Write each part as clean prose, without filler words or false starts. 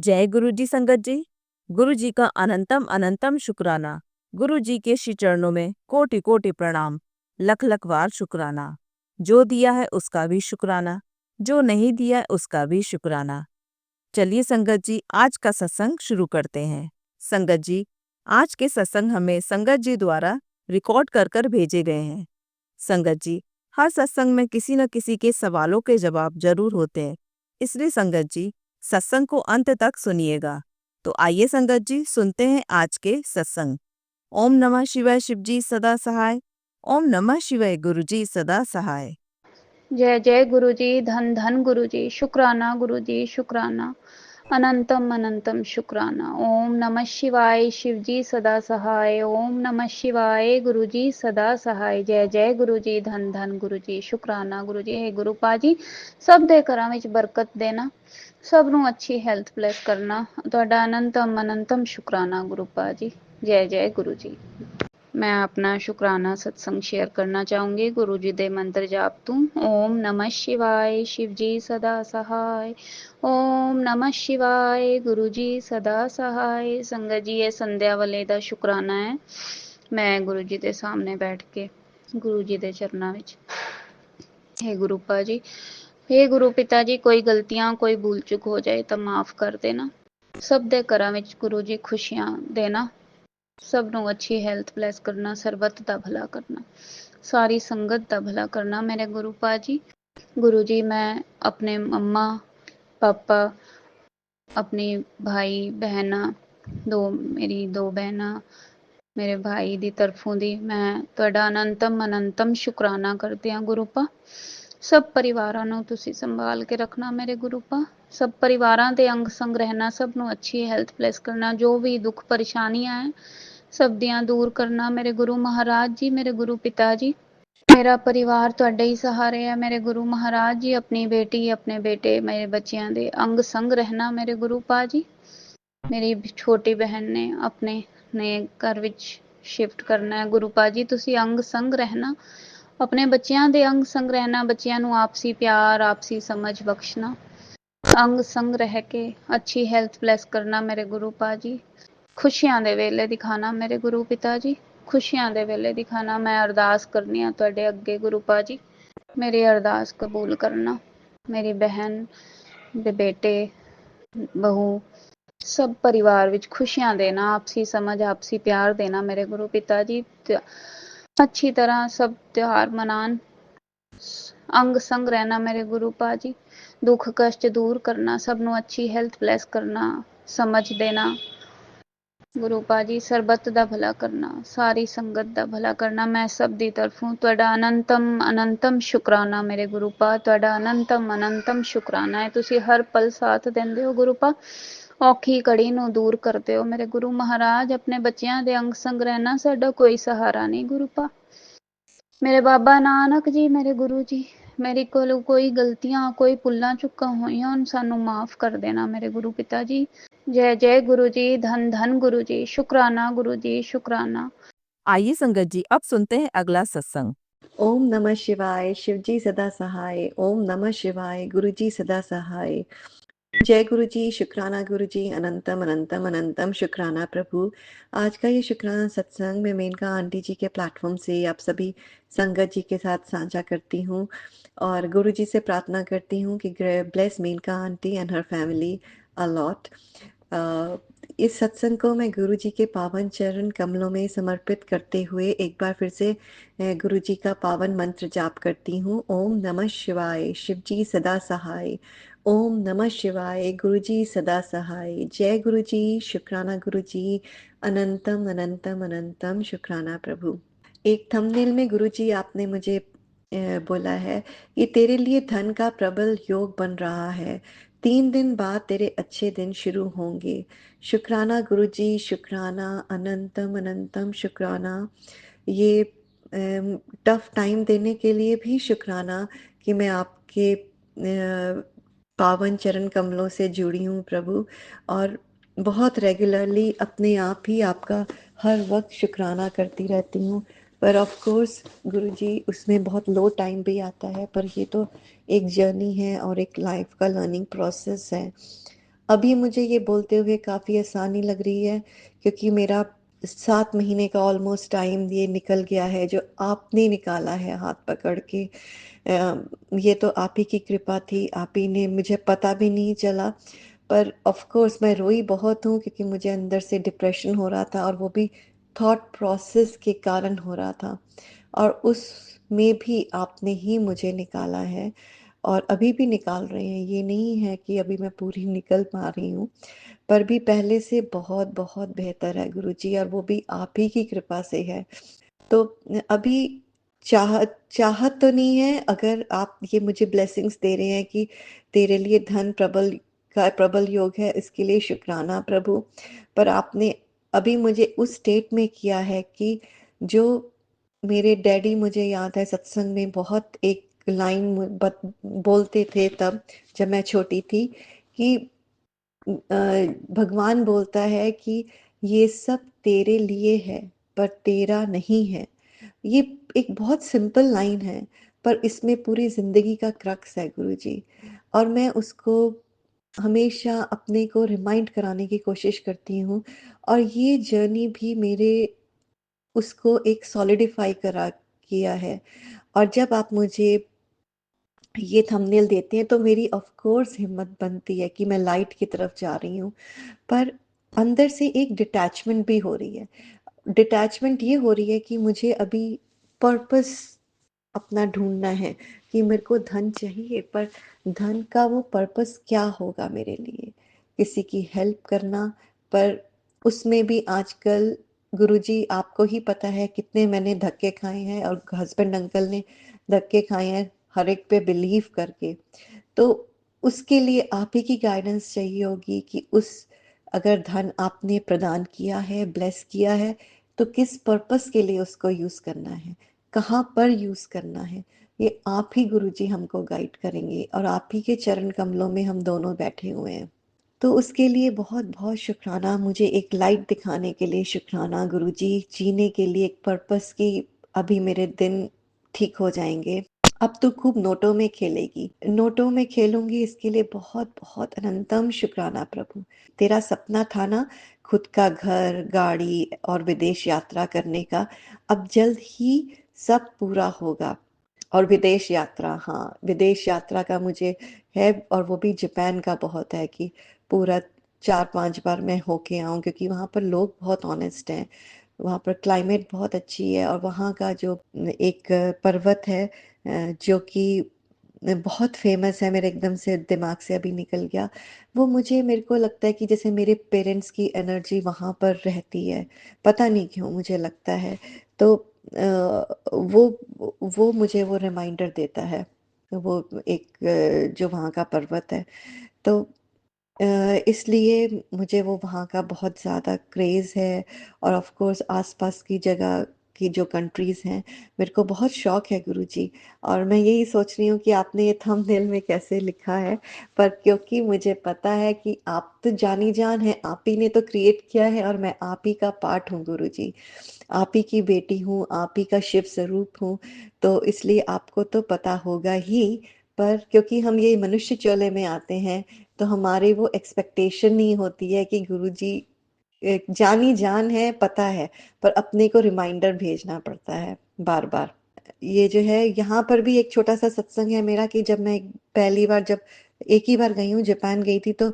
जय गुरु जी संगत जी। गुरु जी का अनंतम अनंतम शुक्राना। गुरु जी के श्री चरणों में कोटि कोटि प्रणाम, लख लख बार शुक्राना। जो दिया है उसका भी शुक्राना, जो नहीं दिया है उसका भी शुक्राना। चलिए संगत जी, आज का सत्संग शुरू करते हैं। संगत जी, आज के सत्संग हमें संगत जी द्वारा रिकॉर्ड कर कर भेजे गए हैं। संगत जी, हर सत्संग में किसी न किसी के सवालों के जवाब जरूर होते हैं, इसलिए संगत जी सत्संग को अंत तक सुनिएगा। तो आइए संगत जी, सुनते हैं आज के सत्संग। ओम नमः शिवाय, शिव जी सदा सहाय। ओम नमः शिवाय, गुरु जी सदा सहाय। जय जय गुरु जी, धन धन गुरु जी, शुक्राना गुरु जी, शुक्राना, अनंतम अनंतम शुक्राना। ओम नमः शिवाय, शिव जी सदा सहाय। ओम नमः शिवाय, गुरु जी सदा सहाय। जय जय गुरु जी, धन धन गुरु जी, शुक्राना गुरु जी। हे गुरु पाजी, सब दे घरां विच बरकत देना, सब नूं अच्छी हैल्थ ब्लैस करना। तुहाडा अनंतम अनंतम शुक्राना गुरु पाजी। जय जय गुरु जी। मैं अपना शुक्राना सत्संग शेयर करना चाहूँगी गुरु जी दे मंत्र जाप तूं। ओम नमः शिवाय, शिव जी सदा सहाय। ओम नमः शिवाय, गुरु जी सदा सहाय। संगत जी, ये संध्या वाले दा शुक्राना है। मैं गुरु जी दे सामने बैठ के गुरु जी दे चरनां विच, हे गुरु पाजी, हे गुरु पिता जी, कोई गलतियां कोई भूल चुक हो जाए तो माफ कर देना। सब दे घरां विच गुरु जी खुशियां देना, सब नूं अच्छी हैल्थ ब्लैस करना, सरबत दा भला करना, सारी संगत दा भला करना मेरे गुरु पाजी। गुरु जी, मैं अपने मम्मा पापा, अपने भाई बहना, मेरी दो बहना, मेरे भाई दी तरफों दी मैं तुहाडा अनंतम अनंतम शुकराना करदी हां गुरु पा। सब परिवारां नूं तुसीं संभाल के रखना मेरे गुरु पा। सब परिवारां दे अंग संग रहना, सब नूं अच्छी हैल्थ ब्लैस करना। जो भी दुख परेशानियां हैं सब दियां दूर करना मेरे गुरु महाराज जी, मेरे गुरु पिता जी। मेरा परिवार तुहाडे ही सहारे है मेरे गुरु महाराज जी। अपनी बेटी, अपने बेटे, मेरे बच्चियां दे अंग संग रहना मेरे गुरु पा जी। मेरी छोटी बहन ने अपने नए घर विच शिफ्ट करना है गुरु पा जी, तुसीं अंग संग रहना, अपने बच्चियां दे अंग संग रहना, बच्चियां नूं आपसी प्यार आपसी समझ बख्शना, अंग संग रह के अच्छी हैल्थ ब्लैस करना मेरे गुरु पा जी। खुशियां दे वेले दिखाना मेरे गुरु पिता जी, खुशियां दे वेले दिखाना। मैं अरदास करनी आ तुहाडे अगे गुरु पा जी, मेरी अरदास कबूल करना। मेरी बहन दे बेटे बहू सब परिवार विच खुशियां देना, आपसी समझ आपसी प्यार देना मेरे गुरु पिता जी। अच्छी तरह सब त्योहार मनान, अंग संग रहना मेरे गुरु पा जी। दुख कष्ट दूर करना, सब नूं अच्छी हैल्थ ब्लैस करना, समझ देना गुरु पा जी। सरबत दा भला करना, सारी संगत दा भला करना। मैं सब दी तरफों तुहाडा अनंतम अनंतम शुकराना मेरे गुरु पा। तुहाडा अनंतम अनंतम शुकराना है, तुसीं हर पल साथ देंदे हो गुरु पा। औखी घड़ी नूं दूर करदे हो मेरे गुरु महाराज। अपने बच्चियां दे अंग संग रहना, साडा कोई सहारा नहीं गुरु पा। मेरे बाबा नानक जी, मेरे गुरु जी, मेरे कोलों कोई गलतियां कोई भुल्लां चुकां होईयां होण सानू माफ कर देना मेरे गुरु पिता जी। जय जय गुरु जी, धन धन गुरु जी, शुक्राना गुरु जी, शुक्राना। आइए संगत जी, अब सुनते हैं अगला सत्संग। ओम नमः शिवाय, शिव जी सदा सहाय। ओम नमः शिवाय, गुरु जी सदा सहाय। जय गुरु जी, शुक्राना गुरु जी, अनंतम अनंतम अनंतम शुक्राना प्रभु। आज का ये शुक्राना सत्संग मैं मेनका आंटी जी के प्लेटफॉर्म से आप सभी संगत जी के साथ साझा करती हूँ और गुरु जी से प्रार्थना करती हूँ कि bless Menaka aunty and her family a lot. इस सत्संग को मैं गुरु जी के पावन चरण कमलों में समर्पित करते हुए एक बार फिर से गुरु जी का पावन मंत्र जाप करती हूँ। ओम नमः शिवाय, शिव जी सदा सहाय। ओम नमः शिवाय, गुरु जी सदा सहाय। जय गुरु जी, शुक्राना गुरु जी, अनंतम अनंतम अनंतम शुक्राना प्रभु। एक थंबनेल में गुरु जी आपने मुझे बोला है कि तेरे लिए धन का प्रबल योग बन रहा है, 3 दिन बाद तेरे अच्छे दिन शुरू होंगे। शुक्राना गुरु जी, शुक्राना, अनंतम अनंतम शुक्राना। ये टफ टाइम देने के लिए भी शुक्राना कि मैं आपके पावन चरण कमलों से जुड़ी हूँ प्रभु, और बहुत रेगुलरली अपने आप ही आपका हर वक्त शुक्राना करती रहती हूँ। पर ऑफ कोर्स गुरुजी, उसमें बहुत लो टाइम भी आता है, पर ये तो एक जर्नी है और एक लाइफ का लर्निंग प्रोसेस है। अभी मुझे ये बोलते हुए काफ़ी आसानी लग रही है, क्योंकि मेरा 7 महीने का ऑलमोस्ट टाइम ये निकल गया है, जो आपने निकाला है हाथ पकड़ के। ये तो आप ही की कृपा थी, आप ही ने, मुझे पता भी नहीं चला। पर ऑफ़ कोर्स मैं रोई बहुत हूँ, क्योंकि मुझे अंदर से डिप्रेशन हो रहा था, और वो भी थॉट प्रोसेस के कारण हो रहा था। और उसमें भी आपने ही मुझे निकाला है, और अभी भी निकाल रहे हैं। ये नहीं है कि अभी मैं पूरी निकल पा रही हूँ, पर भी पहले से बहुत-बहुत बेहतर है गुरुजी, और वो भी आप ही की कृपा से है। तो अभी चाहत तो नहीं है, अगर आप ये मुझे ब्लेसिंग्स दे रहे हैं कि तेरे लिए धन प्रबल योग है, इसके लिए शुक्राना प्रभु। पर आपने अभी मुझे उस स्टेट में किया है कि जो मेरे डैडी, मुझे याद है सत्संग में बहुत एक लाइन बोलते थे तब, जब मैं छोटी थी, कि भगवान बोलता है कि ये सब तेरे लिए है, पर तेरा नहीं है। ये एक बहुत सिंपल लाइन है, पर इसमें पूरी ज़िंदगी का क्रक्स है गुरुजी। और मैं उसको हमेशा अपने को रिमाइंड कराने की कोशिश करती हूँ, और ये जर्नी भी मेरे उसको एक सॉलिडिफ़ाई किया है। और जब आप मुझे ये थंबनेल देते हैं, तो मेरी ऑफ़ कोर्स हिम्मत बनती है कि मैं लाइट की तरफ जा रही हूँ। पर अंदर से एक डिटैचमेंट भी हो रही है। डिटैचमेंट ये हो रही है कि मुझे अभी पर्पस अपना ढूँढना है, कि मेरे को धन चाहिए, पर धन का वो पर्पस क्या होगा मेरे लिए? किसी की हेल्प करना, पर उसमें भी आजकल गुरुजी आपको ही पता है कितने मैंने धक्के खाए हैं, और हस्बैंड अंकल ने धक्के खाए हैं हर एक पे बिलीव करके। तो उसके लिए आप ही की गाइडेंस चाहिए होगी, कि उस अगर धन आपने प्रदान किया है, ब्लेस किया है, तो किस पर्पस के लिए उसको यूज़ करना है, कहाँ पर यूज़ करना है, ये आप ही गुरुजी हमको गाइड करेंगे, और आप ही के चरण कमलों में हम दोनों बैठे हुए हैं। तो उसके लिए बहुत-बहुत शुक्राना, मुझे एक लाइट दिखाने के लिए शुक्राना गुरुजी, जीने के लिए एक पर्पस की, अभी मेरे दिन ठीक हो जाएँगे। अब तो खूब नोटों में खेलेगी, नोटों में खेलूँगी, इसके लिए बहुत-बहुत अनंतम शुक्राना प्रभु। तेरा सपना था ना खुद का घर, गाड़ी और विदेश यात्रा करने का, अब जल्द ही सब पूरा होगा। और विदेश यात्रा, हाँ, विदेश यात्रा का मुझे है, और वो भी जापान का बहुत है, कि पूरा 4-5 बार मैं होके आऊँ, क्योंकि वहाँ पर लोग बहुत ऑनेस्ट हैं। वहाँ पर क्लाइमेट बहुत अच्छी है, और वहाँ का जो एक पर्वत है, जो कि बहुत फ़ेमस है, मेरे एकदम से दिमाग से अभी निकल गया। वो मुझे, मेरे को लगता है कि जैसे मेरे पेरेंट्स की एनर्जी वहाँ पर रहती है, पता नहीं क्यों मुझे लगता है। तो वो मुझे वो रिमाइंडर देता है, वो एक जो वहाँ का पर्वत है। तो इसलिए मुझे वो वहाँ का बहुत ज़्यादा क्रेज़ है, और ऑफ़ कोर्स आस-पास की जगह की जो कंट्रीज़ हैं, मेरे को बहुत शौक है गुरुजी। और मैं यही सोच रही हूँ कि आपने ये थंबनेल में कैसे लिखा है, पर क्योंकि मुझे पता है कि आप तो जानी-जान हैं, आप ही ने तो क्रिएट किया है, और मैं आप ही का पार्ट हूँ गुरुजी। आप ही की बेटी हूँ, आप ही का शिव स्वरूप हूँ, तो इसलिए आपको तो पता होगा ही। पर क्योंकि हम ये मनुष्य चोले में आते हैं, तो हमारी वो एक्सपेक्टेशन नहीं होती है कि गुरुजी जानी जान है, पता है, पर अपने को रिमाइंडर भेजना पड़ता है बार-बार। ये जो है, यहाँ पर भी एक छोटा-सा सत्संग है मेरा, कि जब मैं पहली बार, जब एक ही बार गई हूँ, जापान गई थी, तो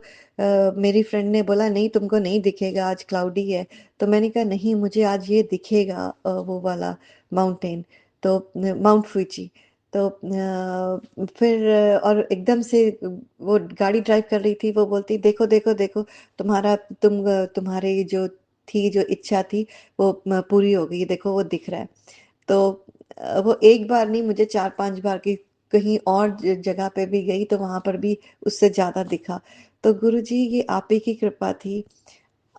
मेरी फ्रेंड ने बोला, नहीं तुमको नहीं दिखेगा, आज क्लाउडी है। तो मैंने कहा नहीं, मुझे आज ये दिखेगा, वो वाला माउंटेन, तो माउंट फुजी। तो फिर और एकदम से वो गाड़ी ड्राइव कर रही थी, वो बोलती, देखो देखो देखो, तुम्हारी जो थी, जो इच्छा थी, वो पूरी हो गई, देखो वो दिख रहा है। तो वो एक बार नहीं, मुझे 4-5 बार की कहीं और जगह पे भी गई, तो वहाँ पर भी उससे ज़्यादा दिखा। तो गुरुजी, ये आप ही की कृपा थी,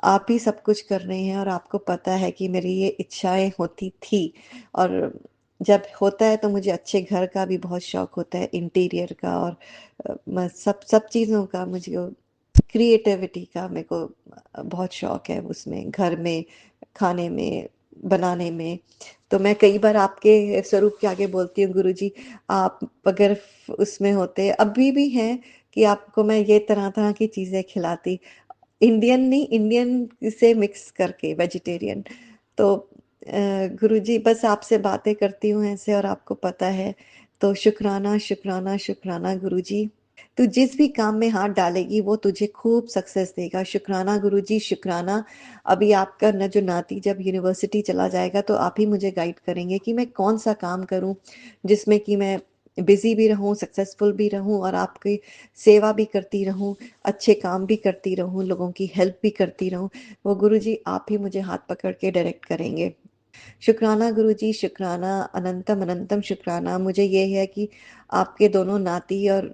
आप ही सब कुछ कर रहे हैं, और आपको पता है कि मेरी ये इच्छाएँ होती थी। और जब होता है, तो मुझे अच्छे घर का भी बहुत शौक होता है, इंटीरियर का, और मैं सब सब चीज़ों का, मुझे क्रिएटिविटी का मेरे को बहुत शौक है, उसमें, घर में, खाने में, बनाने में। तो मैं कई बार आपके स्वरूप के आगे बोलती हूँ, गुरुजी, आप अगर उसमें होते, अभी भी हैं, कि आपको मैं ये तरह-तरह की चीज़ें खिलाती। इंडियन नहीं, इंडियन से मिक्स करके वेजिटेरियन। तो गुरुजी बस आपसे बातें करती हूँ ऐसे और आपको पता है, तो शुक्राना, शुक्राना, शुक्राना गुरुजी। तू जिस भी काम में हाथ डालेगी वो तुझे खूब सक्सेस देगा। शुक्राना गुरुजी, शुक्राना। अभी आपका न जो नाती जब यूनिवर्सिटी चला जाएगा तो आप ही मुझे गाइड करेंगे कि मैं कौन-सा काम करूँ, जिसमें कि मैं बिज़ी भी रहूँ, सक्सेसफुल भी रहूँ और आपकी सेवा भी करती रहूँ, अच्छे काम भी करती रहूँ, लोगों की हेल्प भी करती रहूँ। वो गुरुजी आप ही मुझे हाथ पकड़ के डायरेक्ट करेंगे। शुक्राना गुरुजी, शुक्राना, अनंतम अनंतम शुक्राना। मुझे ये है कि आपके दोनों नाती और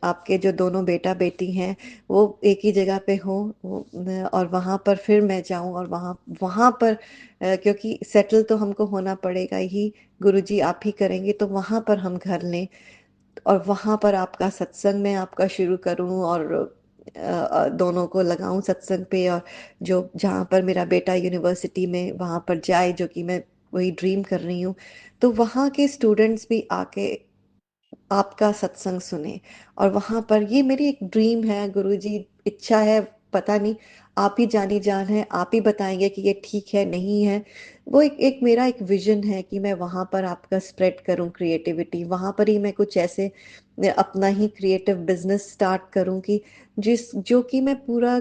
आपके जो दोनों बेटा-बेटी हैं, वो एक ही जगह पे हों, वो और वहाँ पर फिर मैं जाऊँ और वहाँ वहाँ पर क्योंकि सेटल तो हमको होना पड़ेगा ही, गुरुजी आप ही करेंगे, तो वहाँ पर हम घर लें और वहाँ पर आपका सत्संग मैं आपका शुरू करूँ और दोनों को लगाऊँ सत्संग पे और जो जहाँ पर मेरा बेटा यूनिवर्सिटी में वहाँ पर जाए, जो कि मैं वही ड्रीम कर रही हूँ। तो वहाँ के स्टूडेंट्स भी आके आपका सत्संग सुने और वहाँ पर ये मेरी एक ड्रीम है गुरुजी, इच्छा है, पता नहीं, आप ही जानी जान है, आप ही बताएँगे कि ये ठीक है, नहीं है। वो एक एक मेरा एक विज़न है कि मैं वहाँ पर आपका स्प्रेड करूँ क्रिएटिविटी, वहाँ पर ही मैं कुछ ऐसे अपना ही क्रिएटिव बिज़नेस स्टार्ट करूँ कि जो कि मैं पूरा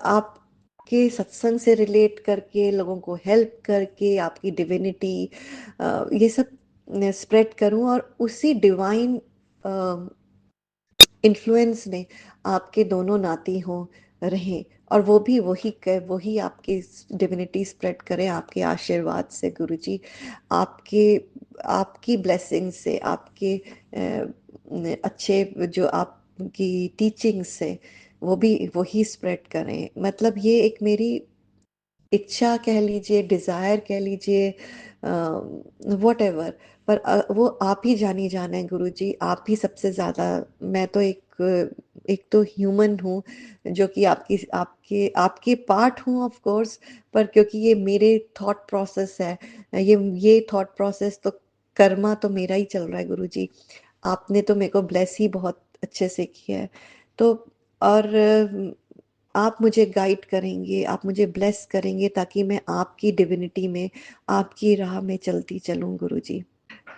आपके सत्संग से रिलेट करके, लोगों को हेल्प करके, आपकी डिविनिटी ये सब स्प्रेड करूँ और उसी डिवाइन इन्फ्लुएंस में आपके दोनों नाती हों, रहें और वो भी वही आपकी डिविनिटी स्प्रेड करें आपके आशीर्वाद से गुरुजी। आपके आपकी ब्लेसिंग से, आपके अच्छे जो आपकी टीचिंग से, वो भी वही स्प्रेड करें। मतलब ये एक मेरी इच्छा कह लीजिए, डिज़ायर कह लीजिए, व्हाटएवर, पर वो आप ही जानी-जान है गुरुजी, आप ही सबसे ज़्यादा। मैं तो एक तो ह्यूमन हूँ, जो कि आपकी आपके आपके पार्ट हूँ ऑफ कोर्स, पर क्योंकि ये मेरे थॉट प्रोसेस है, ये थॉट प्रोसेस तो कर्मा तो मेरा ही चल रहा है गुरुजी। आपने तो मेरे को ब्लेस ही बहुत अच्छे से किया है। तो और आप मुझे गाइड करेंगे, आप मुझे ब्लेस करेंगे ताकि मैं आपकी डिविनिटी में, आपकी राह में चलती चलूँ गुरुजी।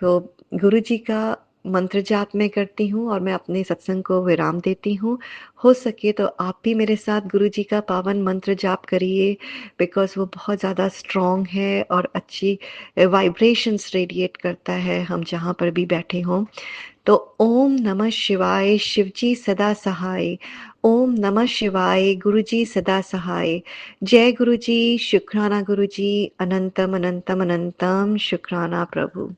तो गुरुजी का मंत्र जाप मैं करती हूँ और मैं अपने सत्संग को विराम देती हूँ। हो सके तो आप भी मेरे साथ गुरुजी का पावन मंत्र जाप करिए, बिकॉज़ वो बहुत ज़्यादा स्ट्रॉन्ग है और अच्छी वाइब्रेशंस रेडिएट करता है, हम जहाँ पर भी बैठे हों। तो ओम नमः शिवाय, शिवजी सदा सहाय। ओम नमः शिवाय, गुरुजी सदा सहाय। जय गुरुजी, शुक्राना गुरुजी, अनंतम अनंतम अनंतम शुक्राना प्रभु।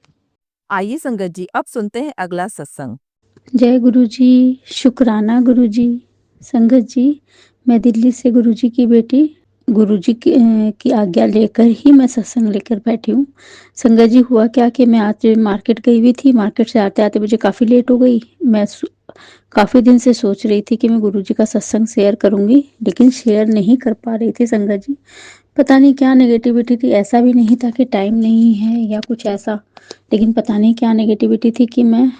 आइए संगत जी, अब सुनते हैं अगला सत्संग। जय गुरुजी, शुक्राना गुरुजी। संगत जी, मैं दिल्ली से गुरुजी की बेटी गुरुजी की आज्ञा लेकर ही मैं सत्संग लेकर बैठी हूँ। संगत जी, हुआ क्या कि मैं आज मार्केट गई हुई थी, मार्केट से आते-आते मुझे काफ़ी लेट हो गई। मैं काफ़ी दिन से सोच रही थी कि मैं गुरुजी का सत्संग शेयर करूँगी, लेकिन शेयर नहीं कर पा रही थी संगत जी। पता नहीं क्या नेगेटिविटी थी, ऐसा भी नहीं था कि टाइम नहीं है या कुछ ऐसा, लेकिन पता नहीं क्या नेगेटिविटी थी कि मैं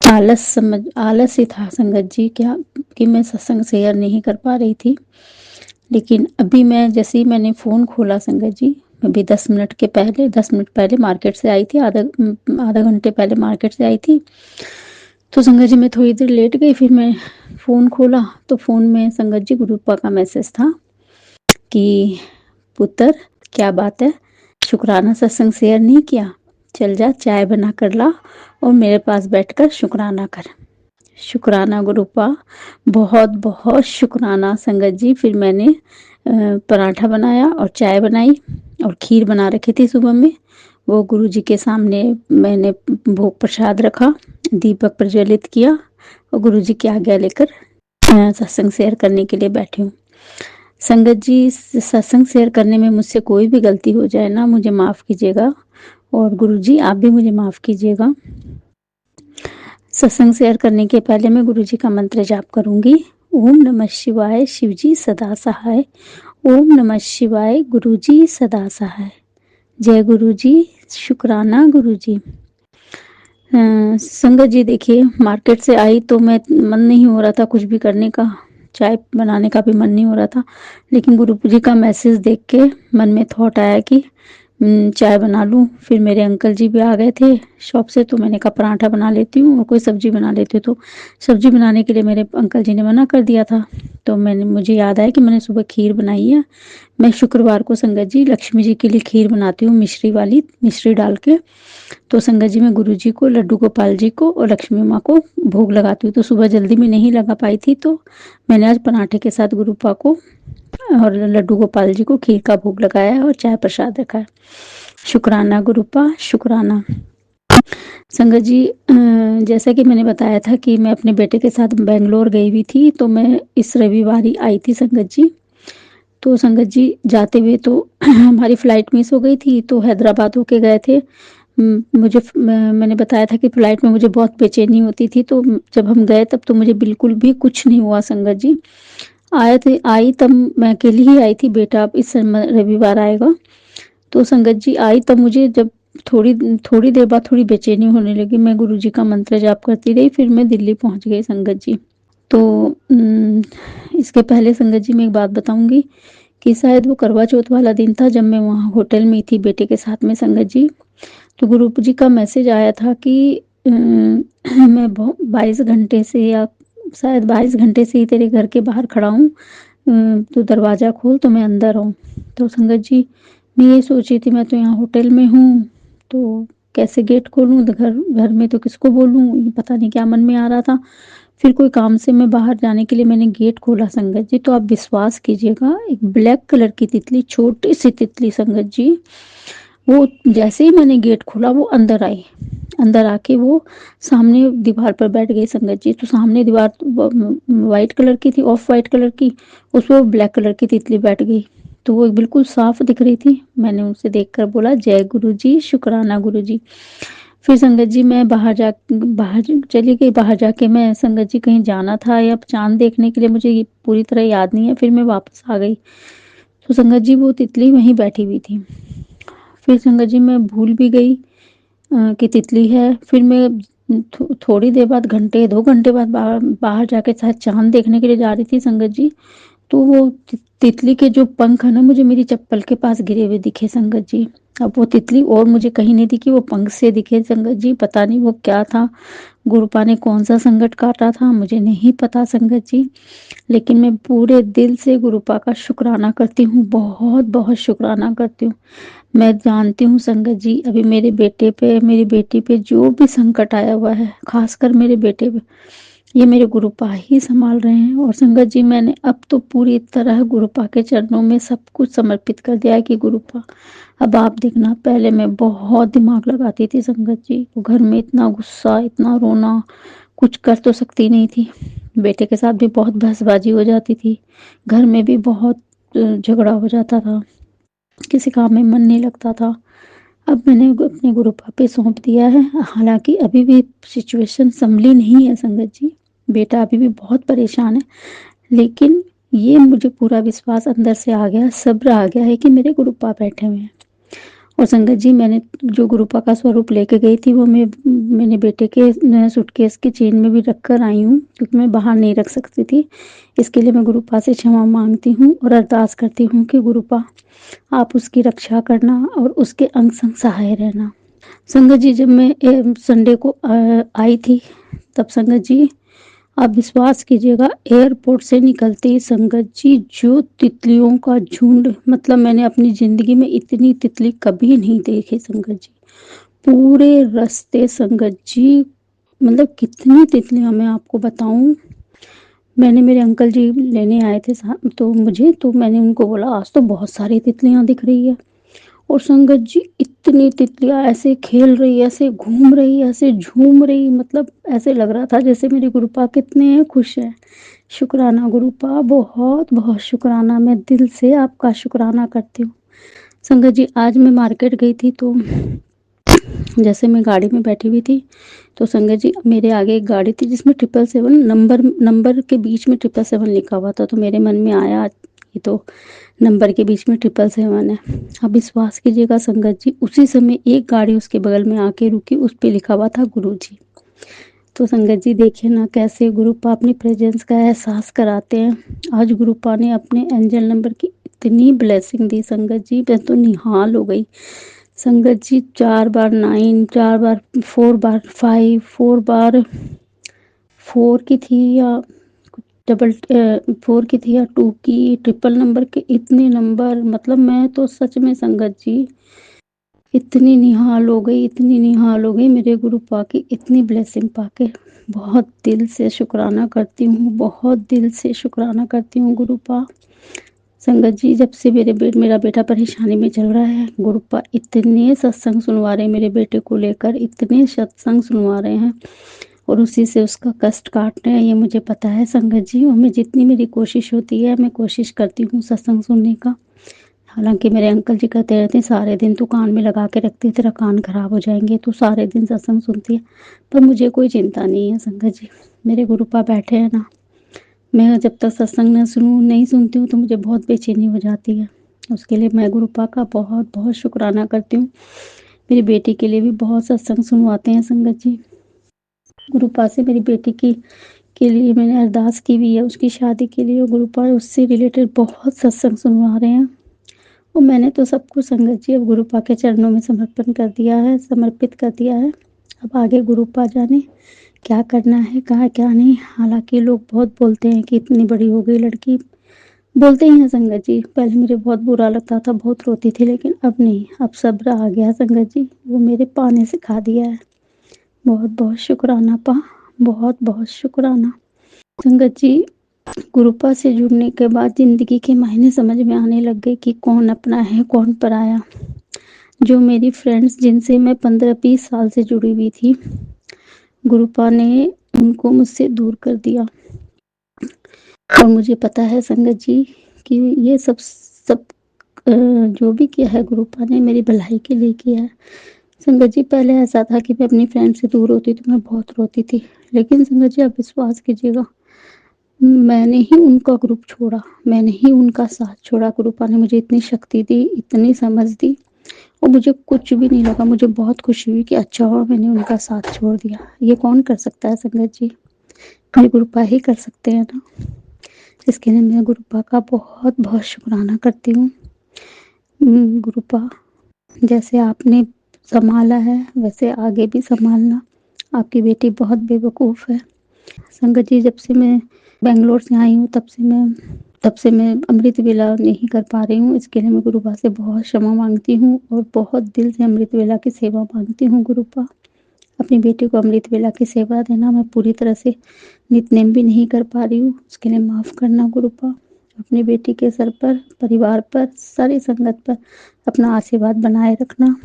आलस ही था संगत जी, क्या कि मैं सत्संग शेयर नहीं कर पा रही थी। लेकिन अभी मैं जैसे ही मैंने फ़ोन खोला संगत जी, अभी 10 मिनट पहले मार्केट से आई थी, आधा घंटे पहले मार्केट से आई थी। तो संगत जी मैं थोड़ी देर लेट गई, फिर मैं फ़ोन खोला तो फ़ोन में संगत जी गुरुपा का मैसेज था कि पुत्र क्या बात है, शुक्राना सत्संग शेयर नहीं किया, चल जा चाय बना कर ला और मेरे पास बैठकर शुक्राना कर। शुक्राना गुरुपा, बहुत बहुत शुक्राना संगत जी। फिर मैंने पराठा बनाया और चाय बनाई और खीर बना रखी थी सुबह में, वो गुरुजी के सामने मैंने भोग प्रसाद रखा, दीपक प्रज्वलित किया और गुरुजी की आज्ञा लेकर सत्संग शेयर करने के लिए बैठी हूँ। संगत जी, सत्संग शेयर करने में मुझसे कोई भी गलती हो जाए ना, मुझे माफ़ कीजिएगा और गुरुजी आप भी मुझे माफ़ कीजिएगा। सत्संग शेयर करने के पहले मैं गुरुजी का मंत्र जाप करूंगी। ओम नमः शिवाय, शिवजी सदा सहाय। ओम नमः शिवाय, गुरुजी सदा सहाय। जय गुरुजी, शुक्राना गुरुजी। संगत जी देखिए, मार्केट से आई तो मैं मन नहीं हो रहा था कुछ भी करने का, चाय बनाने का भी मन नहीं हो रहा था। लेकिन गुरु जी का मैसेज देख के मन में थॉट आया कि चाय बना लूँ। फिर मेरे अंकल जी भी आ गए थे शॉप से, तो मैंने कहा पराठा बना लेती हूँ और कोई सब्जी बना लेती हूँ। तो सब्जी बनाने के लिए मेरे अंकल जी ने मना कर दिया था। तो मुझे याद आया कि मैंने सुबह खीर बनाई है। मैं शुक्रवार को संगत जी लक्ष्मी जी के लिए खीर बनाती हूँ, मिश्री वाली, मिश्री डाल के। तो संगत जी मैं गुरु जी को, लड्डू गोपाल जी को और लक्ष्मी माँ को भोग लगाती हूँ। तो सुबह जल्दी में नहीं लगा पाई थी, तो मैंने आज पराठे के साथ गुरुपा को और लड्डू गोपाल जी को खीर का भोग लगाया है और चाय प्रसाद रखा है। शुक्राना गुरुपा, शुक्राना। संगत जी जैसा कि मैंने बताया था कि मैं अपने बेटे के साथ बेंगलोर गई हुई थी, तो मैं इस रविवार ही आई थी संगत जी। तो संगत जी जाते हुए तो हमारी फ्लाइट मिस हो गई थी, तो हैदराबाद होके गए थे। मैंने बताया था कि फ्लाइट में मुझे बहुत बेचैनी होती थी, तो जब हम गए तब तो मुझे बिल्कुल भी कुछ नहीं हुआ संगत जी। आई तब मैं अकेली ही आई थी, बेटा अब इस रविवार आएगा। तो संगत जी आई तब मुझे जब थोड़ी थोड़ी देर बाद थोड़ी बेचैनी होने लगी। मैं गुरु जी का मंत्र जाप करती रही, फिर मैं दिल्ली पहुंच गई संगत जी। तो इसके पहले संगत जी मैं एक बात बताऊंगी कि शायद वो करवा चौथ वाला दिन था जब मैं वहाँ होटल में थी बेटे के साथ में संगत जी। तो गुरु जी का मैसेज आया था कि मैं 22 घंटे से या शायद 22 घंटे से ही तेरे घर के बाहर खड़ा हूँ, तो दरवाज़ा खोल तो मैं अंदर आऊँ। तो संगत जी मैं ये सोची थी, मैं तो यहाँ होटल में हूँ, तो कैसे गेट खोलूँ, घर घर में तो किसको बोलूँ, पता नहीं क्या मन में आ रहा था। फिर कोई काम से मैं बाहर जाने के लिए मैंने गेट खोला संगत जी, तो आप विश्वास कीजिएगा एक ब्लैक कलर की तितली, छोटी सी तितली संगत जी, वो जैसे ही मैंने गेट खोला वो अंदर आई। अंदर आके वो सामने दीवार पर बैठ गई संगत जी। तो सामने दीवार वाइट कलर की थी, ऑफ वाइट कलर की, उस पर ब्लैक कलर की तितली बैठ गई। तो वो बिल्कुल साफ दिख रही थी। मैंने उनसे देखकर बोला जय गुरु जी, शुक्राना गुरु जी। फिर संगत जी मैं बाहर चली गई। बाहर जाके मैं संगत जी कहीं जाना था या चांद देखने के लिए, मुझे ये पूरी तरह याद नहीं है। फिर मैं वापस आ गई, तो संगत जी वो तितली वहीं बैठी हुई थी। फिर संगत जी मैं भूल भी गई कि तितली है। फिर मैं थोड़ी देर बाद, घंटे 2 घंटे बाद बाहर जाके शायद चांद देखने के लिए जा रही थी संगत जी। तो वो तितली के जो पंख है ना, मुझे मेरी चप्पल के पास गिरे हुए दिखे संगत जी। अब वो तितली और मुझे कहीं नहीं दिखी, वो पंख से दिखे संगत जी। पता नहीं वो क्या था, गुरुपा ने कौन सा संकट काटा था, मुझे नहीं पता संगत जी। लेकिन मैं पूरे दिल से गुरुपा का शुक्राना करती हूँ, बहुत बहुत शुक्राना करती हूँ। मैं जानती हूँ संगत जी, अभी मेरे बेटे पे, मेरी बेटी पे जो भी संकट आया हुआ है, खासकर मेरे बेटे पे, ये मेरे गुरुपा ही संभाल रहे हैं। और संगत जी मैंने अब तो पूरी तरह गुरुपा के चरणों में सब कुछ समर्पित कर दिया है कि गुरुपा अब आप देखना। पहले मैं बहुत दिमाग लगाती थी संगत जी, वो घर में इतना गुस्सा, इतना रोना, कुछ कर तो सकती नहीं थी। बेटे के साथ भी बहुत बहसबाजी हो जाती थी, घर में भी बहुत झगड़ा हो जाता था, किसी काम में मन नहीं लगता था। अब मैंने अपने गुरुपा पे सौंप दिया है। हालांकि अभी भी सिचुएशन संभली नहीं है संगत जी, बेटा अभी भी बहुत परेशान है, लेकिन ये मुझे पूरा विश्वास अंदर से आ गया, सब्र आ गया है कि मेरे गुरुपा बैठे हुए हैं। और संगत जी मैंने जो गुरुपा का स्वरूप लेके गई थी वो मैंने बेटे के सूटकेस की चेन में भी रख कर आई हूँ, क्योंकि मैं बाहर नहीं रख सकती थी। इसके लिए मैं गुरुपा से क्षमा मांगती हूँ और अरदास करती हूँ कि गुरुपा आप उसकी रक्षा करना और उसके अंग संग सहाय रहना। संगत जी जब मैं संडे को आई थी, तब संगत जी आप विश्वास कीजिएगा, एयरपोर्ट से निकलते ही संगत जी जो तितलियों का झुंड, मतलब मैंने अपनी ज़िंदगी में इतनी तितली कभी नहीं देखी संगत जी। पूरे रास्ते संगत जी, मतलब कितनी तितलियां मैं आपको बताऊं। मैंने, मेरे अंकल जी लेने आए थे साथ, तो मैंने उनको बोला आज तो बहुत सारी तितलियां दिख रही है। और संगत जी इतनी तितलियां ऐसे खेल रही, ऐसे घूम रही, ऐसे झूम रही, मतलब ऐसे लग रहा था जैसे मेरी गुरुपा कितने खुश हैं। शुक्राना गुरुपा, बहुत बहुत शुक्राना, मैं दिल से आपका शुक्राना करती हूँ। संगत जी आज मैं मार्केट गई थी, तो जैसे मैं गाड़ी में बैठी हुई थी, तो संगत जी मेरे आगे एक गाड़ी थी जिसमें 777 नंबर के बीच में 777 लिखा हुआ था। तो मेरे मन में आया ये तो नंबर के बीच में 777 है। आप विश्वास कीजिएगा संगत जी, उसी समय एक गाड़ी उसके बगल में आके रुकी, उस पे लिखा हुआ था गुरुजी। तो संगत जी देखिए ना कैसे गुरुपा अपनी प्रेजेंस का एहसास कराते हैं। आज गुरुपा ने अपने एंजल नंबर की इतनी ब्लेसिंग दी संगत जी, मैं तो निहाल हो गई। संगत जी 4 बार 9, 4 बार 4 बार 5, 4 बार 4 की थी या डबल 4 की थी या 2 की, ट्रिपल नंबर के इतने नंबर, मतलब मैं तो सच में संगत जी इतनी निहाल हो गई, इतनी निहाल हो गई मेरे गुरुपा की इतनी ब्लेसिंग पाके। बहुत दिल से शुक्राना करती हूँ, बहुत दिल से शुक्राना करती हूँ गुरुपा। संगत जी जब से मेरा बेटा परेशानी में चल रहा है, गुरुपा इतने सत्संग सुनवा रहे हैं मेरे बेटे को लेकर, इतने सत्संग सुनवा रहे हैं और उसी से उसका कष्ट काट रहे हैं, ये मुझे पता है संगत जी। और मैं जितनी मेरी कोशिश होती है मैं कोशिश करती हूँ सत्संग सुनने का। हालांकि मेरे अंकल जी कहते रहते हैं सारे दिन तू कान में लगा के रखती है, तेरा कान खराब हो जाएंगे, तू सारे दिन सत्संग सुनती है। पर मुझे कोई चिंता नहीं है संगत जी, मेरे गुरुपा बैठे हैं ना, मैं जब तक सत्संग नहीं सुनती हूँ तो मुझे बहुत बेचैनी हो जाती है। उसके लिए मैं गुरुपा का बहुत बहुत शुक्राना करती हूँ। मेरी बेटी के लिए भी बहुत सत्संग सुनवाते हैं संगत जी। गुरुपा से मेरी बेटी के लिए मैंने अरदास की भी है, उसकी शादी के लिए। गुरुपा उससे रिलेटेड बहुत सत्संग सुनवा रहे हैं और मैंने तो सब कुछ संगत जी अब गुरुपा के चरणों में समर्पण कर दिया है, समर्पित कर दिया है। अब आगे गुरुपा जाने क्या करना है, कहाँ क्या नहीं। हालांकि लोग बहुत बोलते हैं कि इतनी बड़ी हो गई लड़की, बोलते ही हैं संगत जी। पहले मुझे बहुत बुरा लगता था, बहुत रोती थी, लेकिन अब नहीं, अब सब्र आ गया संगत जी, वो मेरे पा ने सिखा दिया है। बहुत बहुत शुक्राना पा, बहुत बहुत शुक्राना संगत जी। गुरुपा से जुड़ने के बाद ज़िंदगी के मायने समझ में आने लग गए कि कौन अपना है कौन पराया। जो मेरी फ्रेंड्स जिनसे मैं 15-20 साल से जुड़ी हुई थी, गुरुपा ने उनको मुझसे दूर कर दिया। और मुझे पता है संगत जी कि ये सब जो भी किया है गुरुपा ने मेरी भलाई के लिए किया है। संगत जी पहले ऐसा था कि मैं अपनी फ्रेंड से दूर होती तो मैं बहुत रोती थी, लेकिन संगत जी आप विश्वास कीजिएगा, मैंने ही उनका ग्रुप छोड़ा, मैंने ही उनका साथ छोड़ा। गुरुपा ने मुझे इतनी शक्ति दी, इतनी समझ दी और मुझे कुछ भी नहीं लगा। मुझे बहुत खुशी हुई कि अच्छा हुआ मैंने उनका साथ छोड़ दिया। ये कौन कर सकता है संगत जी, मेरे गुरुपा ही कर सकते हैं ना। इसके लिए मैं गुरुपा का बहुत बहुत शुक्राना करती हूँ। गुरुपा जैसे आपने संभाला है वैसे आगे भी संभालना। आपकी बेटी बहुत बेवकूफ़ है संगत जी। जब से मैं बेंगलोर से आई हूँ तब से मैं अमृत वेला नहीं कर पा रही हूँ। इसके लिए मैं गुरुपा से बहुत क्षमा मांगती हूँ और बहुत दिल से अमृत वेला की सेवा मांगती हूँ। गुरुपा अपनी बेटी को अमृत वेला की सेवा देना, मैं पूरी तरह से नितनेम भी नहीं कर पा रही हूँ, उसके लिए माफ़ करना गुरुपा। अपनी बेटी के सर पर, परिवार पर, सारी संगत पर अपना आशीर्वाद बनाए रखना।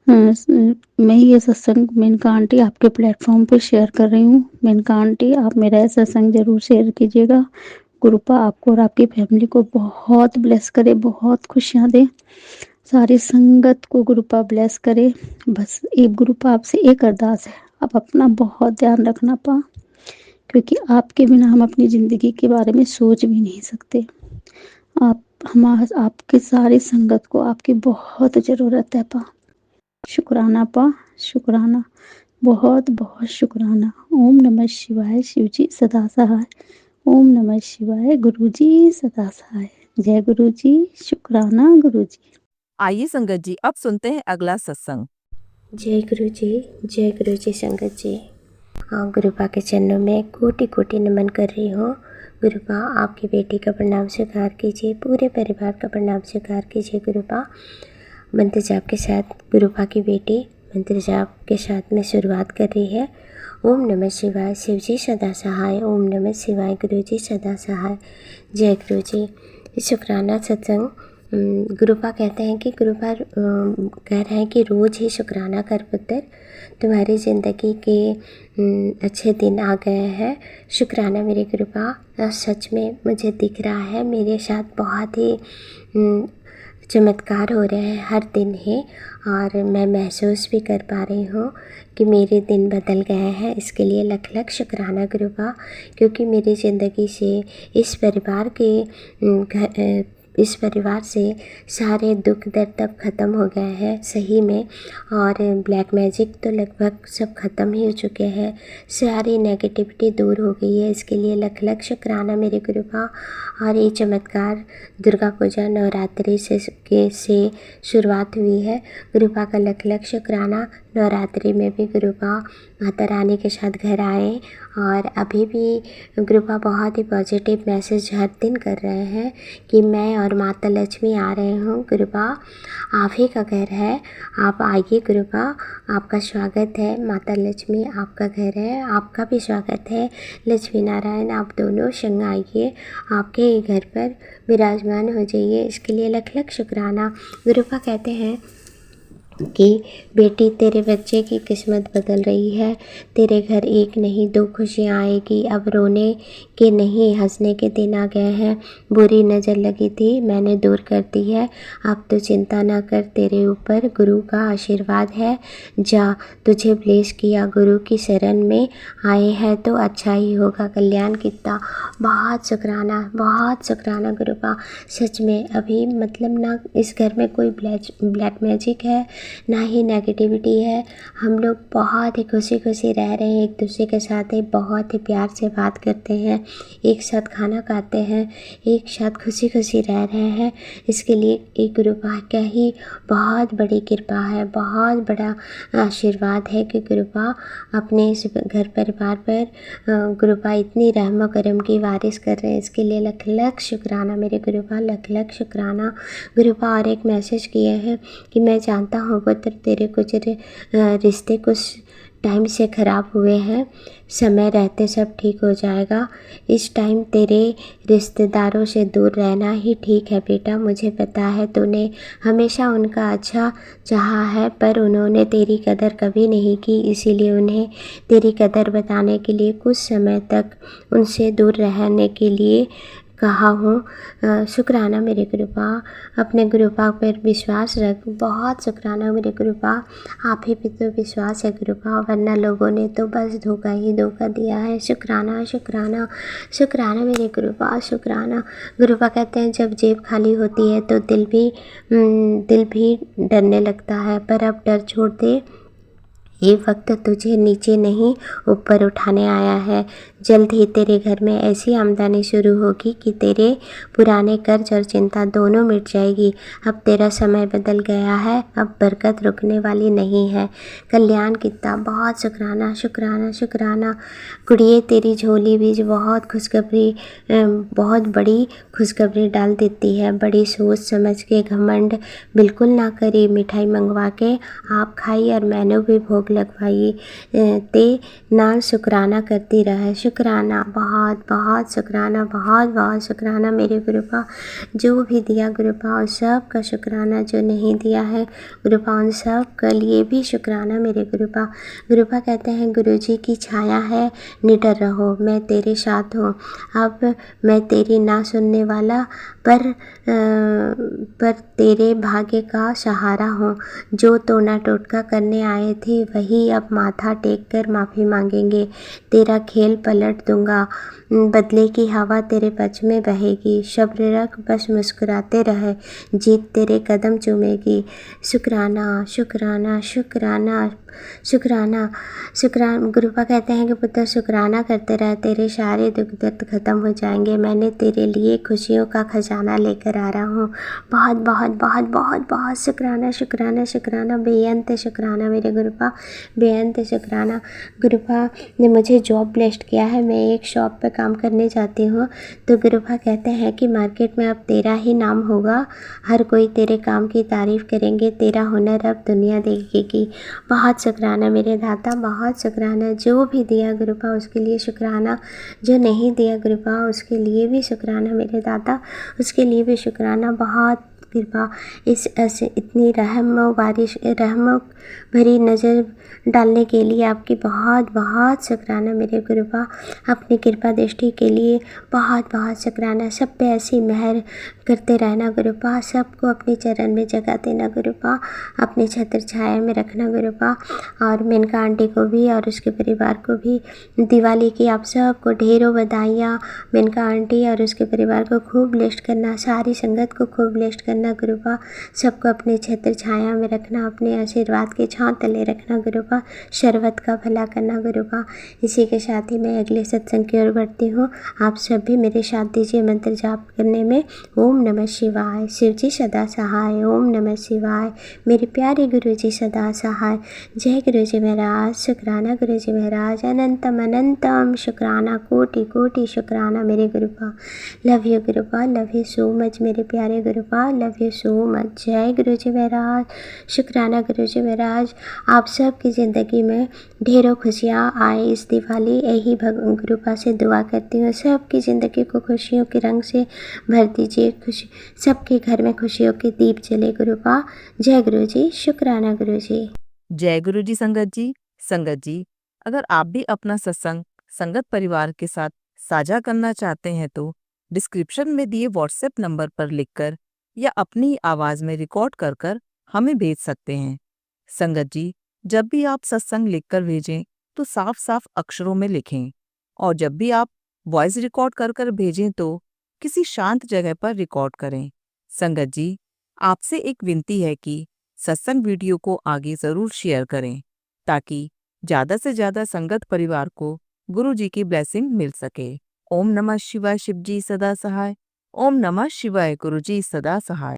मैं ये सत्संग मेनका आंटी आपके प्लेटफॉर्म पे शेयर कर रही हूँ। मेनका आंटी आप मेरा ये सत्संग ज़रूर शेयर कीजिएगा। गुरुपा आपको और आपकी फैमिली को बहुत ब्लेस करे, बहुत खुशियाँ दे, सारी संगत को गुरुपा ब्लेस करे। बस एक गुरुपा आपसे एक अरदास है, आप अपना बहुत ध्यान रखना पा, क्योंकि आपके बिना हम अपनी ज़िंदगी के बारे में सोच भी नहीं सकते। आपकी सारी संगत को आपकी बहुत ज़रूरत है पा। शुक्राना पा, शुक्राना, बहुत बहुत शुक्राना। ओम नमः शिवाय, शिव जी सदा सहाय। ओम नमः शिवाय, गुरु जी सदा सहाय। जय गुरु जी, शुक्राना गुरु जी। आइए संगत जी अब सुनते हैं अगला सत्संग। जय गुरु जी, जय गुरु जी संगत जी। हाँ, गुरुपा के चरणों में कोटि कोटि नमन कर रही हूँ। गुरुपा आपकी बेटी का प्रणाम स्वीकार कीजिए, पूरे परिवार का प्रणाम स्वीकार कीजिए। गुरुपा मंत्र जाप के साथ गुरुपा की बेटी मंत्र जाप के साथ में शुरुआत कर रही है। ओम नमः शिवाय, शिव जी सदा सहाय। ओम नमः शिवाय, गुरु जी सदा सहाय। जय गुरु जी। शुक्राना सत्संग। गुरुपा कहते हैं कि गुरुपा कह रहे हैं कि रोज़ ही शुक्राना कर पुत्र, तुम्हारी ज़िंदगी के अच्छे दिन आ गए हैं। शुक्राना मेरे गुरुपा, सच में मुझे दिख रहा है मेरे साथ बहुत ही चमत्कार हो रहे हैं हर दिन है, और मैं महसूस भी कर पा रही हूँ कि मेरे दिन बदल गए हैं। इसके लिए लख लख शुक्राना गुरुबा, क्योंकि मेरी ज़िंदगी से इस परिवार से सारे दुख दर्द तब ख़त्म हो गए हैं सही में, और ब्लैक मैजिक तो लगभग सब ख़त्म ही हो चुके हैं, सारी नेगेटिविटी दूर हो गई है। इसके लिए लख लख शुक्राना मेरे गुरुबा। और ये चमत्कार दुर्गा पूजा नवरात्रि से शुरुआत हुई है। गुरुबा का लख लख शुक्राना। नवरात्रि में भी गुरुबा माता रानी के साथ घर आए, और अभी भी गुरुबा बहुत ही पॉजिटिव मैसेज हर दिन कर रहे हैं कि मैं और माता लक्ष्मी आ रहे हूँ। गुरुबा आप ही का घर है, आप आइए गुरुबा, आपका स्वागत है। माता लक्ष्मी आपका घर है, आपका भी स्वागत है। लक्ष्मी नारायण आप दोनों संग आइए, आपके घर पर विराजमान हो जाइए। इसके लिए लख लख शुक्राना। गुरुबा कहते हैं कि बेटी तेरे बच्चे की किस्मत बदल रही है, तेरे घर एक नहीं दो खुशियाँ आएगी। अब रोने के नहीं हंसने के दिन आ गए हैं। बुरी नज़र लगी थी मैंने दूर कर दी है, अब तो चिंता ना कर, तेरे ऊपर गुरु का आशीर्वाद है। जा तुझे ब्लेस किया गुरु की शरण में आए हैं तो अच्छा ही होगा। कल्याण कितना बहुत शुक्राना गुरुबा। सच में अभी मतलब ना इस घर में कोई ब्लैक मैजिक है ना ही नेगेटिविटी है। हम लोग बहुत ही खुशी खुशी रह रहे हैं, एक दूसरे के साथ ही बहुत ही प्यार से बात करते हैं, एक साथ खाना खाते हैं, एक साथ खुशी खुशी रह रहे हैं। इसके लिए एक गुरुबा का ही बहुत बड़ी कृपा है, बहुत बड़ा आशीर्वाद है कि गुरुबा अपने इस घर परिवार पर गुरुबा इतनी रहम करम की बारिश कर रहे हैं। इसके लिए लख लख शुक्राना मेरे गुरुबा, लख लख शुक्राना। गुरुबा और एक मैसेज किए हैं कि मैं जानता हूँ पुत्र तेरे कुछ रिश्ते कुछ टाइम से ख़राब हुए हैं, समय रहते सब ठीक हो जाएगा। इस टाइम तेरे रिश्तेदारों से दूर रहना ही ठीक है बेटा। मुझे पता है तूने हमेशा उनका अच्छा चाहा है, पर उन्होंने तेरी कदर कभी नहीं की, इसीलिए उन्हें तेरी कदर बताने के लिए कुछ समय तक उनसे दूर रहने के लिए कहा हूँ। शुक्राना मेरे गुरुबा, अपने गुरुबा पर विश्वास रख। बहुत शुक्राना मेरे गुरुबा, आप ही पे तो विश्वास है गुरुबा, वरना लोगों ने तो बस धोखा ही धोखा दिया है। शुक्राना शुक्राना शुक्राना मेरे गुरुबा, शुक्राना। गुरुबा कहते हैं जब जेब खाली होती है तो दिल भी डरने लगता है, पर अब डर छोड़ दे, ये वक्त तुझे नीचे नहीं ऊपर उठाने आया है। जल्द ही तेरे घर में ऐसी आमदनी शुरू होगी कि तेरे पुराने कर्ज और चिंता दोनों मिट जाएगी। अब तेरा समय बदल गया है, अब बरकत रुकने वाली नहीं है। कल्याण कितना बहुत शुक्राना शुक्राना शुक्राना। गुड़िए तेरी झोली भी बहुत बड़ी खुशखबरी डाल देती है। बड़ी सोच समझ के घमंड बिल्कुल ना करी, मिठाई मंगवा के आप खाई और मैंने भी भोग लगवाई, ते ना शुक्राना करती रहे। शुक्राना बहुत बहुत शुक्राना, बहुत बहुत शुक्राना मेरे गुरुबा। जो भी दिया गुरुबा उन सब का शुक्राना, जो नहीं दिया है गुरुबा उन सब के लिए भी शुक्राना मेरे गुरुबा। गुरुबा कहते हैं गुरुजी की छाया है, निडर रहो, मैं तेरे साथ हूँ। अब मैं तेरी ना सुनने वाला पर तेरे भाग्य का सहारा हूँ। जो टोना टोटका करने आए थे वही अब माथा टेक कर माफ़ी मांगेंगे। तेरा खेल पलट दूंगा, बदले की हवा तेरे पक्ष में बहेगी। सब्र रख, बस मुस्कुराते रहे, जीत तेरे कदम चूमेगी। शुक्राना शुक्राना शुक्राना शुक्राना शुक्राना। गुरुबा कहते हैं कि पुत्र शुक्राना करते रहे, तेरे सारे दुख दर्द खत्म हो जाएंगे। मैंने तेरे लिए खुशियों का खजाना लेकर आ रहा हूँ। बहुत बहुत बहुत बहुत बहुत शुक्राना शुक्राना शुक्राना, बेअंत शुक्राना मेरे गुरुबा, बेअंत शुक्राना। गुरुबा ने मुझे जॉब ब्लेस्ड किया है, मैं एक शॉप पर काम करने जाती हूँ, तो गुरुबा कहते हैं कि मार्केट में अब तेरा ही नाम होगा, हर कोई तेरे काम की तारीफ़ करेंगे, तेरा हुनर अब दुनिया देखेगी। बहुत शुक्राना मेरे दाता, बहुत शुक्राना। जो भी दिया गुरुबा उसके लिए शुक्राना, जो नहीं दिया गुरुबा उसके लिए भी शुक्राना मेरे दाता, उसके लिए भी शुक्राना। बहुत कृपा इस इतनी रहम भरी नज़र डालने के लिए आपकी बहुत बहुत शुक्राना मेरे गुरुपा। अपनी कृपा दृष्टि के लिए बहुत बहुत शुक्राना। सब पे ऐसी मेहर करते रहना गुरुपा। सबको अपने चरण में जगह देना गुरुपा। अपने छत्र छाया में रखना गुरुपा। और मेनका आंटी को भी और उसके परिवार को भी दिवाली की आप सबको ढेरों बधाइयाँ। मेनका आंटी और उसके परिवार को खूब ब्लेस्ड करना, सारी संगत को खूब ब्लेस्ड करना गुरुपा। सबको अपने छत्र छाया में रखना, अपने आशीर्वाद के छांव तले रखना गुरुपा। शरबत का भला करना गुरुपा। इसी के साथ ही मैं अगले सत्संग की ओर बढ़ती हूँ। आप सब भी मेरे साथ दीजिए मंत्र जाप करने में। ओम नमः शिवाय। शिव जी सदा सहाय। ओम नमः शिवाय। मेरे प्यारे गुरु जी सदा सहाय। जय गुरु जी महाराज। शुक्राना गुरु जी महाराज। अनंतम अनंतम शुक्राना। कोटि कोटि शुक्राना मेरे Gurupa. Love you Gurupa. Love you so much मेरे प्यारे Gurupa. Love you so much. जय गुरु जी महाराज। शुक्राना गुरु जी महाराज। आप सब की ज़िंदगी में ढेरों खुशियाँ आए इस दिवाली, यही गुरुपा से दुआ करती हूँ। सबकी ज़िंदगी को खुशियों के रंग से भर दीजिए। खुशी सबके घर में खुशियों के दीप जले गुरुपा। जय गुरु जी। शुक्राना गुरु जी। जय गुरु जी संगत जी। संगत जी, अगर आप भी अपना सत्संग संगत परिवार के साथ साझा करना चाहते हैं तो डिस्क्रिप्शन में दिए व्हाट्सएप नंबर पर लिखकर या अपनी आवाज़ में रिकॉर्ड कर कर हमें भेज सकते हैं। संगत जी, जब भी आप सत्संग लिखकर भेजें तो साफ साफ अक्षरों में लिखें, और जब भी आप वॉइस रिकॉर्ड कर कर भेजें तो किसी शांत जगह पर रिकॉर्ड करें। संगत जी, आपसे एक विनती है कि सत्संग वीडियो को आगे ज़रूर शेयर करें ताकि ज़्यादा से ज़्यादा संगत परिवार को गुरु जी की ब्लेसिंग मिल सके। ओम नमः शिवाय। शिव जी सदा सहाय। ओम नमः शिवाय। गुरु जी सदा सहाय।